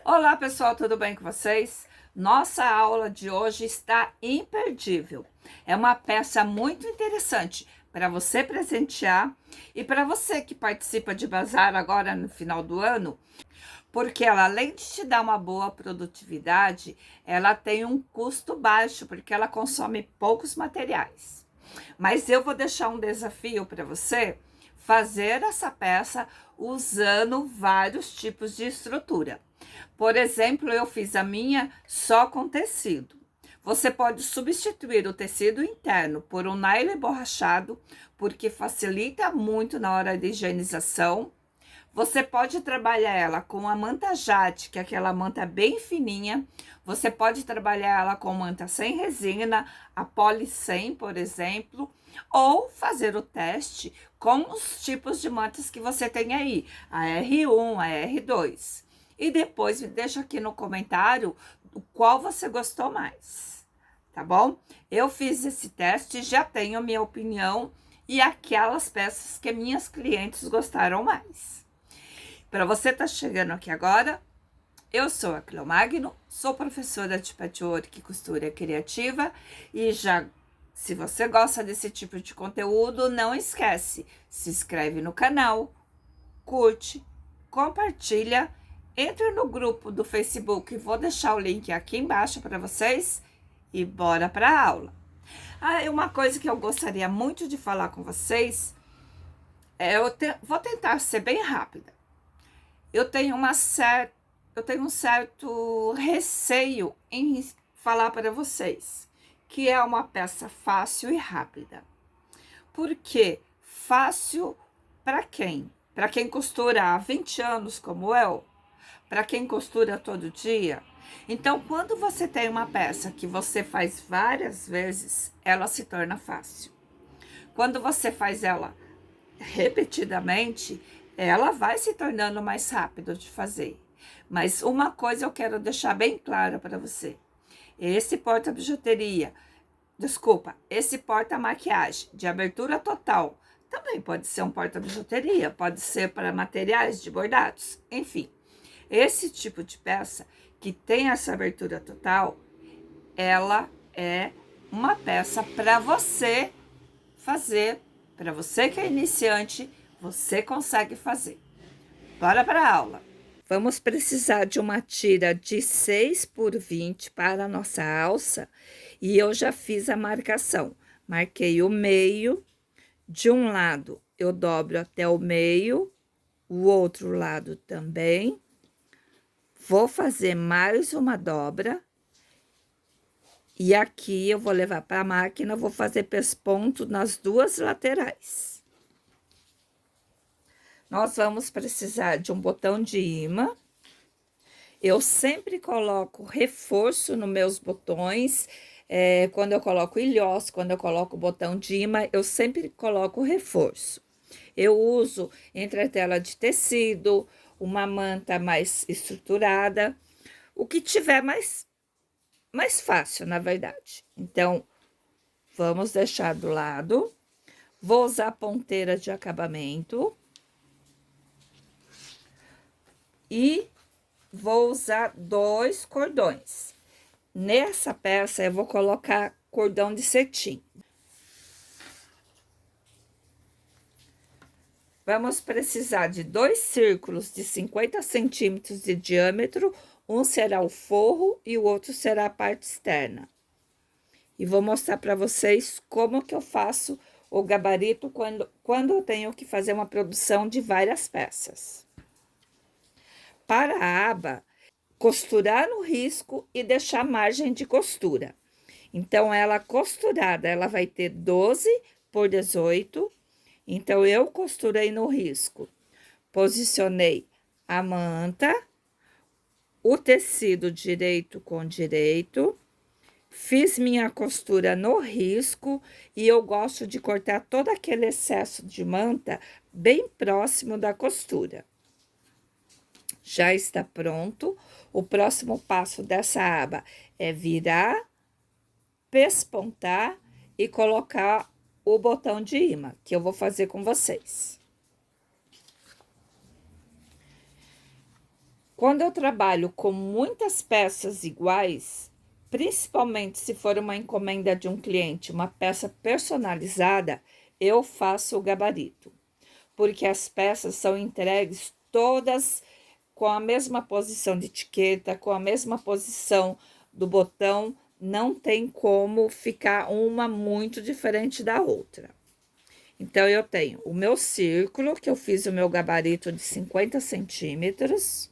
Olá pessoal, tudo bem com vocês? Nossa aula de hoje está imperdível. É uma peça muito interessante para você presentear e para você que participa de bazar agora no final do ano, porque ela, além de te dar uma boa produtividade, ela tem um custo baixo, porque ela consome poucos materiais. Mas eu vou deixar um desafio para você fazer essa peça usando vários tipos de estrutura. Por exemplo, eu fiz a minha só com tecido. Você pode substituir o tecido interno por um nylon emborrachado, porque facilita muito na hora de higienização. Você pode trabalhar ela com a manta jade, que é aquela manta bem fininha. Você pode trabalhar ela com manta sem resina, a Poly 100, por exemplo, ou fazer o teste com os tipos de mantas que você tem aí, a R1, a R2. E depois me deixa aqui no comentário qual você gostou mais, tá bom? Eu fiz esse teste, já tenho minha opinião e aquelas peças que minhas clientes gostaram mais. Para você tá chegando aqui agora, eu sou a Cleomagno, sou professora de patchwork e costura criativa e se você gosta desse tipo de conteúdo, não esquece, se inscreve no canal, curte, compartilha, entra no grupo do Facebook, vou deixar o link aqui embaixo para vocês e bora para a aula. Uma coisa que eu gostaria muito de falar com vocês, vou tentar ser bem rápida. Eu tenho um certo receio em falar para vocês que é uma peça fácil e rápida. Por quê? Fácil para quem? Para quem costura há 20 anos como eu? Para quem costura todo dia? Então, quando você tem uma peça que você faz várias vezes, ela se torna fácil. Quando você faz ela repetidamente, ela vai se tornando mais rápido de fazer. Mas uma coisa eu quero deixar bem clara para você. Esse porta-bijuteria, esse porta-maquiagem de abertura total, também pode ser um porta-bijuteria, pode ser para materiais de bordados, enfim. Esse tipo de peça que tem essa abertura total, ela é uma peça para você fazer, para você que é iniciante, você consegue fazer. Bora para a aula. Vamos precisar de uma tira de 6 por 20 para a nossa alça e eu já fiz a marcação. Marquei o meio, de um lado eu dobro até o meio, o outro lado também. Vou fazer mais uma dobra. E aqui eu vou levar para a máquina, vou fazer pesponto nas duas laterais. Nós vamos precisar de um botão de imã. Eu sempre coloco reforço nos meus botões. Quando eu coloco ilhós, quando eu coloco botão de imã, eu sempre coloco reforço. Eu uso entretela de tecido, uma manta mais estruturada, o que tiver mais fácil, na verdade. Então, vamos deixar do lado. Vou usar ponteira de acabamento. E vou usar 2 cordões. Nessa peça, eu vou colocar cordão de cetim. Vamos precisar de 2 círculos de 50 centímetros de diâmetro. Um será o forro e o outro será a parte externa. E vou mostrar para vocês como que eu faço o gabarito quando eu tenho que fazer uma produção de várias peças. Para a aba, costurar no risco e deixar margem de costura. Então, ela costurada, ela vai ter 12 por 18. Então, eu costurei no risco. Posicionei a manta, o tecido direito com direito. Fiz minha costura no risco e eu gosto de cortar todo aquele excesso de manta bem próximo da costura. Já está pronto. O próximo passo dessa aba é virar, pespontar e colocar o botão de imã, que eu vou fazer com vocês. Quando eu trabalho com muitas peças iguais, principalmente se for uma encomenda de um cliente, uma peça personalizada, eu faço o gabarito, porque as peças são entregues todas com a mesma posição de etiqueta, com a mesma posição do botão, não tem como ficar uma muito diferente da outra. Então, eu tenho o meu círculo, que eu fiz o meu gabarito de 50 centímetros.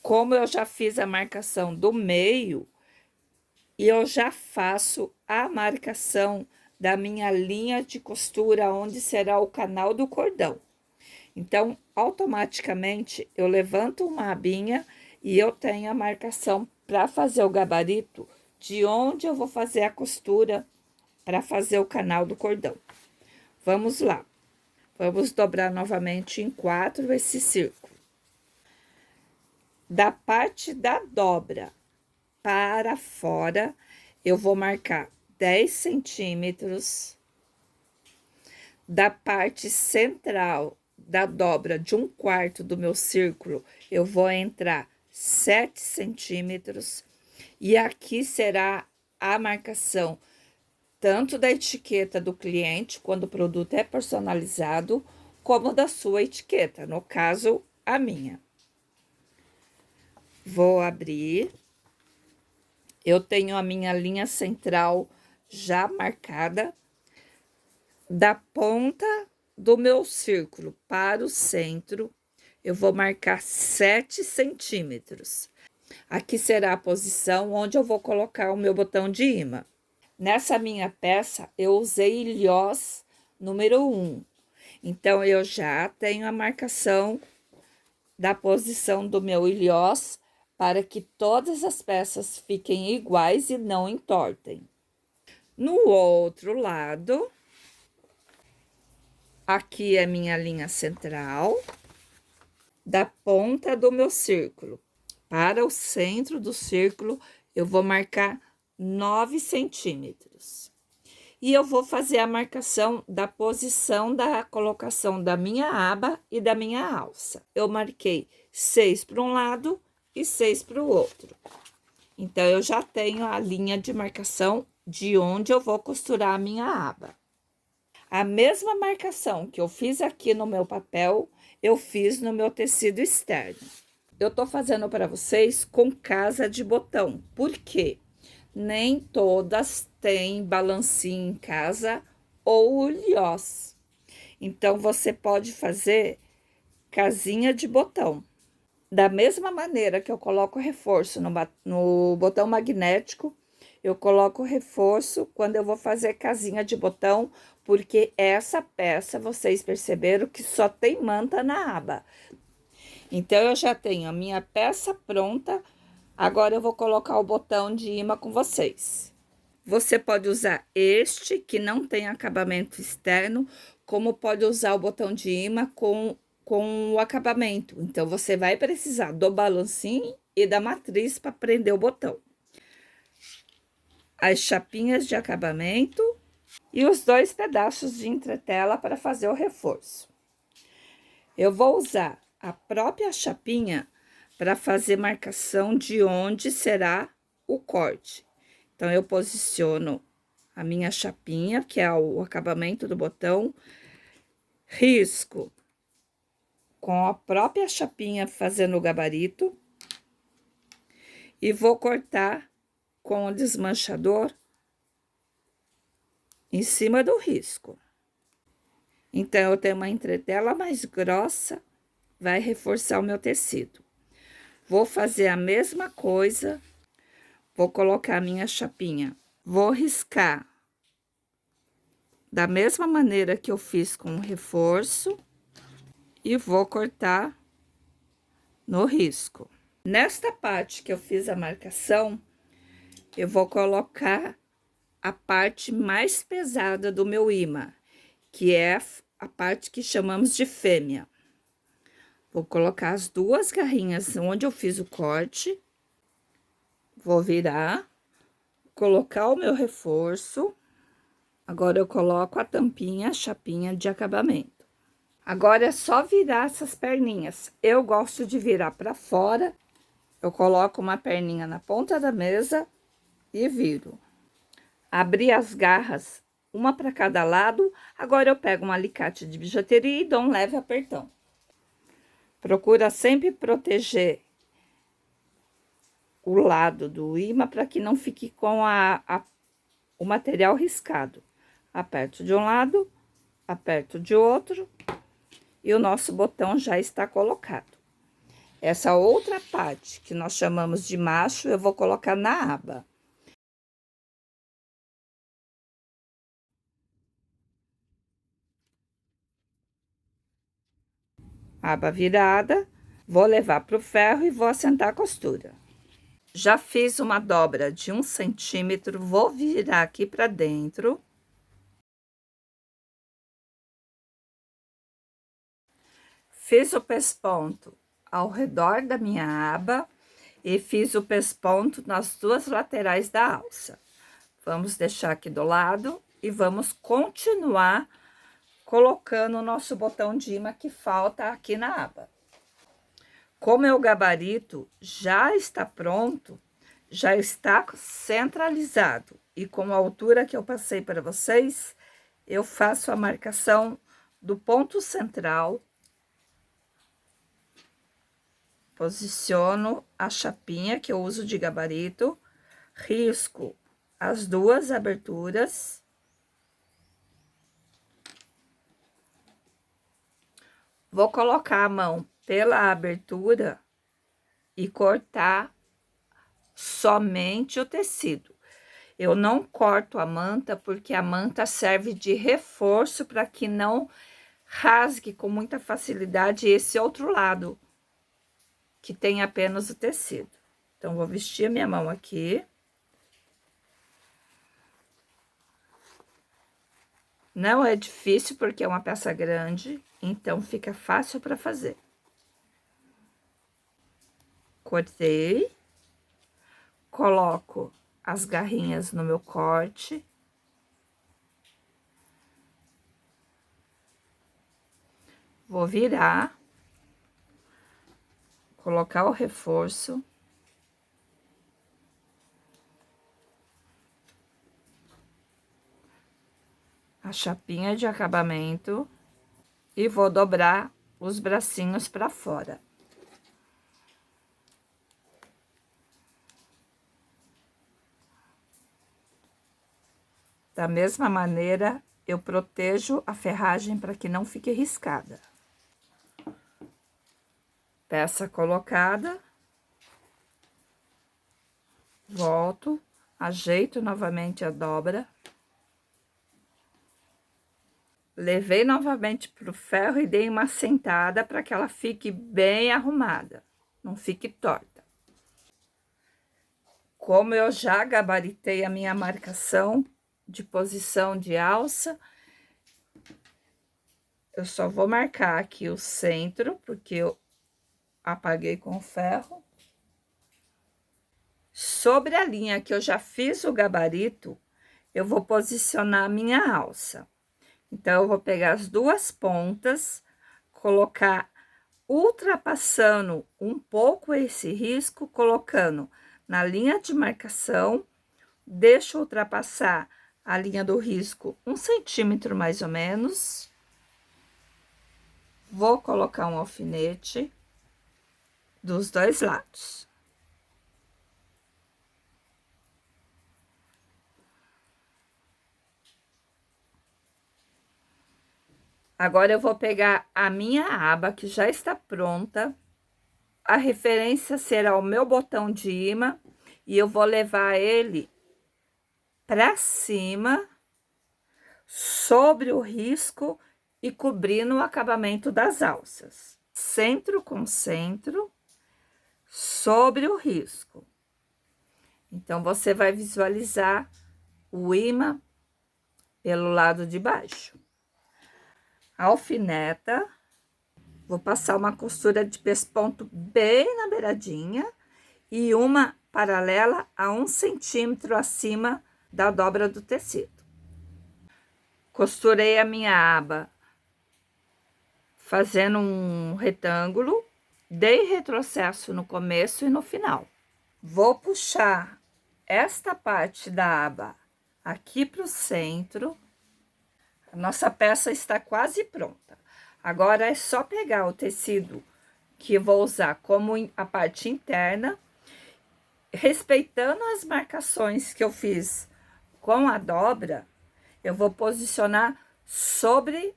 Como eu já fiz a marcação do meio, e eu já faço a marcação da minha linha de costura, onde será o canal do cordão. Então, automaticamente, eu levanto uma abinha e eu tenho a marcação para fazer o gabarito de onde eu vou fazer a costura para fazer o canal do cordão. Vamos lá. Vamos dobrar novamente em 4 esse círculo. Da parte da dobra para fora, eu vou marcar 10 centímetros. Da parte central da dobra de 1/4 do meu círculo, eu vou entrar 7 centímetros. E aqui será a marcação tanto da etiqueta do cliente, quando o produto é personalizado, como da sua etiqueta, no caso, a minha. Vou abrir. Eu tenho a minha linha central já marcada. Da ponta do meu círculo para o centro, eu vou marcar 7 centímetros. Aqui será a posição onde eu vou colocar o meu botão de imã. Nessa minha peça, eu usei ilhós número 1. Então, eu já tenho a marcação da posição do meu ilhós para que todas as peças fiquem iguais e não entortem. No outro lado, aqui é minha linha central, da ponta do meu círculo para o centro do círculo, eu vou marcar 9 centímetros. E eu vou fazer a marcação da posição da colocação da minha aba e da minha alça. Eu marquei 6 para um lado e 6 para o outro. Então, eu já tenho a linha de marcação de onde eu vou costurar a minha aba. A mesma marcação que eu fiz aqui no meu papel, eu fiz no meu tecido externo. Eu tô fazendo para vocês com casa de botão, porque nem todas têm balancinho em casa ou ilhós. Então, você pode fazer casinha de botão. Da mesma maneira que eu coloco reforço no botão magnético, eu coloco reforço quando eu vou fazer casinha de botão, porque essa peça, vocês perceberam que só tem manta na aba. Então, eu já tenho a minha peça pronta, agora eu vou colocar o botão de imã com vocês. Você pode usar este, que não tem acabamento externo, como pode usar o botão de imã com o acabamento. Então, você vai precisar do balancinho e da matriz para prender o botão. As chapinhas de acabamento e os 2 pedaços de entretela para fazer o reforço. Eu vou usar a própria chapinha para fazer marcação de onde será o corte. Então, eu posiciono a minha chapinha, que é o acabamento do botão, risco com a própria chapinha fazendo o gabarito e vou cortar com o desmanchador em cima do risco. Então, eu tenho uma entretela mais grossa, vai reforçar o meu tecido. Vou fazer a mesma coisa, vou colocar a minha chapinha, vou riscar da mesma maneira que eu fiz com o reforço e vou cortar no risco. Nesta parte que eu fiz a marcação, eu vou colocar a parte mais pesada do meu imã, que é a parte que chamamos de fêmea. Vou colocar as 2 garrinhas onde eu fiz o corte, vou virar, colocar o meu reforço. Agora, eu coloco a tampinha, a chapinha de acabamento. Agora é só virar essas perninhas. Eu gosto de virar para fora. Eu coloco uma perninha na ponta da mesa e viro. Abri as garras, uma para cada lado. Agora eu pego um alicate de bijuteria e dou um leve apertão. Procura sempre proteger o lado do imã para que não fique com o material riscado. Aperto de um lado, aperto de outro e o nosso botão já está colocado. Essa outra parte que nós chamamos de macho, eu vou colocar na aba. Aba virada, vou levar para o ferro e vou assentar a costura. Já fiz uma dobra de 1 centímetro, vou virar aqui para dentro. Fiz o pesponto ao redor da minha aba e fiz o pesponto nas duas laterais da alça. Vamos deixar aqui do lado e vamos continuar colocando o nosso botão de imã que falta aqui na aba. Como meu gabarito já está pronto, já está centralizado e com a altura que eu passei para vocês, eu faço a marcação do ponto central. Posiciono a chapinha que eu uso de gabarito, risco as duas aberturas. Vou colocar a mão pela abertura e cortar somente o tecido. Eu não corto a manta porque a manta serve de reforço para que não rasgue com muita facilidade esse outro lado, que tem apenas o tecido. Então, vou vestir a minha mão aqui. Não é difícil porque é uma peça grande, então fica fácil para fazer. Cortei. Coloco as garrinhas no meu corte. Vou virar. Colocar o reforço. A chapinha de acabamento e vou dobrar os bracinhos para fora. Da mesma maneira, eu protejo a ferragem para que não fique riscada. Peça colocada. Volto, ajeito novamente a dobra. Levei novamente para o ferro e dei uma assentada para que ela fique bem arrumada, não fique torta. Como eu já gabaritei a minha marcação de posição de alça, eu só vou marcar aqui o centro, porque eu apaguei com o ferro. Sobre a linha que eu já fiz o gabarito, eu vou posicionar a minha alça. Então, eu vou pegar as duas pontas, colocar, ultrapassando um pouco esse risco, colocando na linha de marcação, deixo ultrapassar a linha do risco 1 centímetro mais ou menos. Vou colocar um alfinete dos dois lados. Agora, eu vou pegar a minha aba, que já está pronta. A referência será o meu botão de imã. E eu vou levar ele para cima, sobre o risco e cobrindo o acabamento das alças. Centro com centro, sobre o risco. Então, você vai visualizar o imã pelo lado de baixo. Alfineta, vou passar uma costura de pesponto bem na beiradinha e uma paralela a 1 centímetro acima da dobra do tecido. Costurei a minha aba fazendo um retângulo, dei retrocesso no começo e no final. Vou puxar esta parte da aba aqui para o centro. A nossa peça está quase pronta. Agora é só pegar o tecido que eu vou usar como a parte interna, respeitando as marcações que eu fiz com a dobra, eu vou posicionar sobre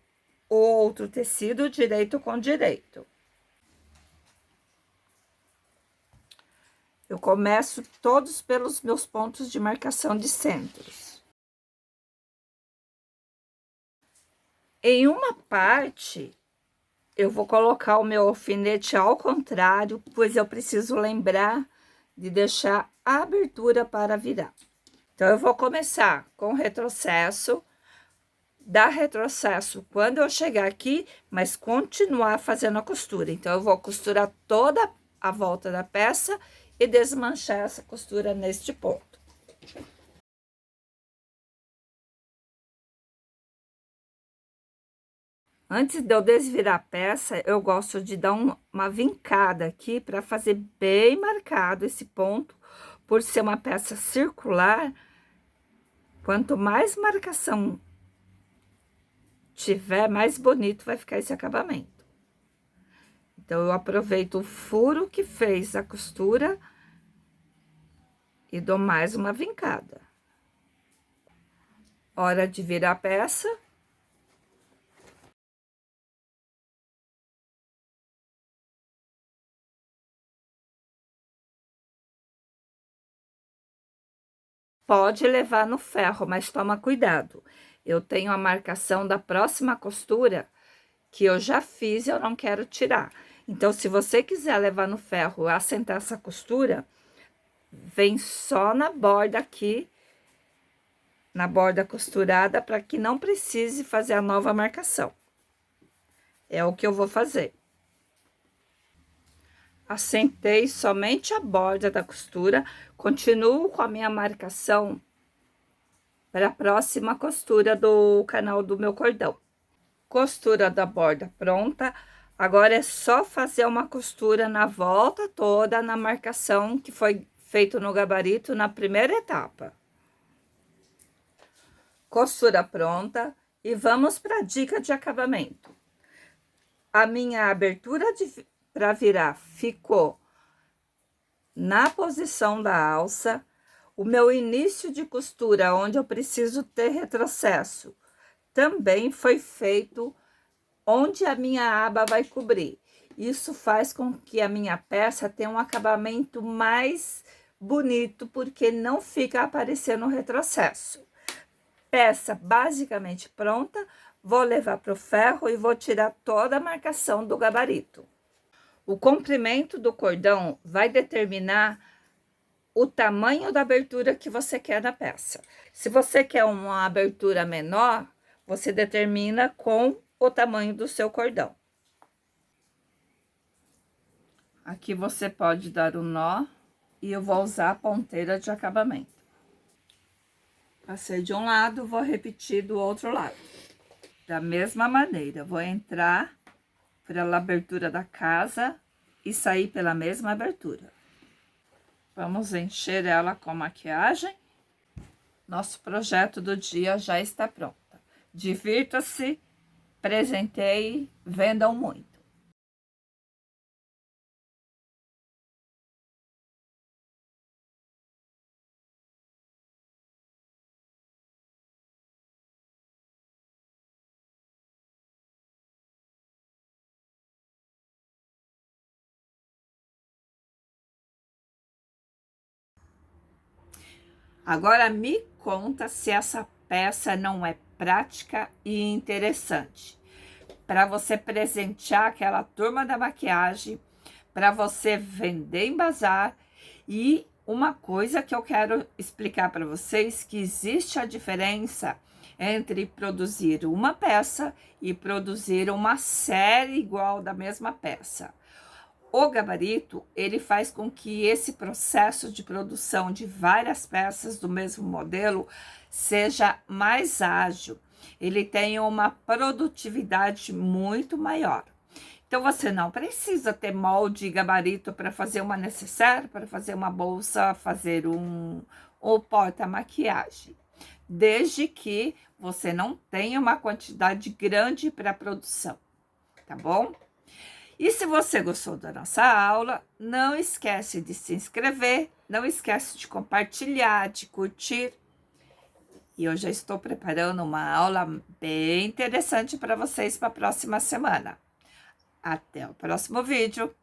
o outro tecido, direito com direito. Eu começo todos pelos meus pontos de marcação de centros. Em uma parte, eu vou colocar o meu alfinete ao contrário, pois eu preciso lembrar de deixar a abertura para virar. Então, eu vou começar com retrocesso, dar retrocesso quando eu chegar aqui, mas continuar fazendo a costura. Então, eu vou costurar toda a volta da peça e desmanchar essa costura neste ponto. Antes de eu desvirar a peça, eu gosto de dar uma vincada aqui para fazer bem marcado esse ponto, por ser uma peça circular. Quanto mais marcação tiver, mais bonito vai ficar esse acabamento. Então, eu aproveito o furo que fez a costura e dou mais uma vincada. Hora de virar a peça. Pode levar no ferro, mas toma cuidado. Eu tenho a marcação da próxima costura que eu já fiz e eu não quero tirar. Então, se você quiser levar no ferro e assentar essa costura, vem só na borda aqui, na borda costurada, para que não precise fazer a nova marcação. É o que eu vou fazer. Assentei somente a borda da costura, continuo com a minha marcação para a próxima costura do canal do meu cordão. Costura da borda pronta, agora é só fazer uma costura na volta toda na marcação que foi feito no gabarito na primeira etapa. Costura pronta e vamos para a dica de acabamento. A minha abertura para virar ficou na posição da alça. O meu início de costura, onde eu preciso ter retrocesso, também foi feito onde a minha aba vai cobrir. Isso faz com que a minha peça tenha um acabamento mais bonito, porque não fica aparecendo retrocesso. Peça basicamente pronta, vou levar para o ferro e vou tirar toda a marcação do gabarito. O comprimento do cordão vai determinar o tamanho da abertura que você quer na peça. Se você quer uma abertura menor, você determina com o tamanho do seu cordão. Aqui você pode dar um nó e eu vou usar a ponteira de acabamento. Passei de um lado, vou repetir do outro lado. Da mesma maneira, vou entrar pela abertura da casa e sair pela mesma abertura. Vamos encher ela com maquiagem. Nosso projeto do dia já está pronto. Divirta-se, presenteie, vendam muito. Agora me conta se essa peça não é prática e interessante para você presentear aquela turma da maquiagem, para você vender em bazar. E uma coisa que eu quero explicar para vocês, que existe a diferença entre produzir uma peça e produzir uma série igual da mesma peça. O gabarito, ele faz com que esse processo de produção de várias peças do mesmo modelo seja mais ágil. Ele tem uma produtividade muito maior. Então, você não precisa ter molde e gabarito para fazer uma necessaire, para fazer uma bolsa, fazer um porta-maquiagem. Desde que você não tenha uma quantidade grande para produção, tá bom? E se você gostou da nossa aula, não esquece de se inscrever, não esquece de compartilhar, de curtir. E eu já estou preparando uma aula bem interessante para vocês para a próxima semana. Até o próximo vídeo.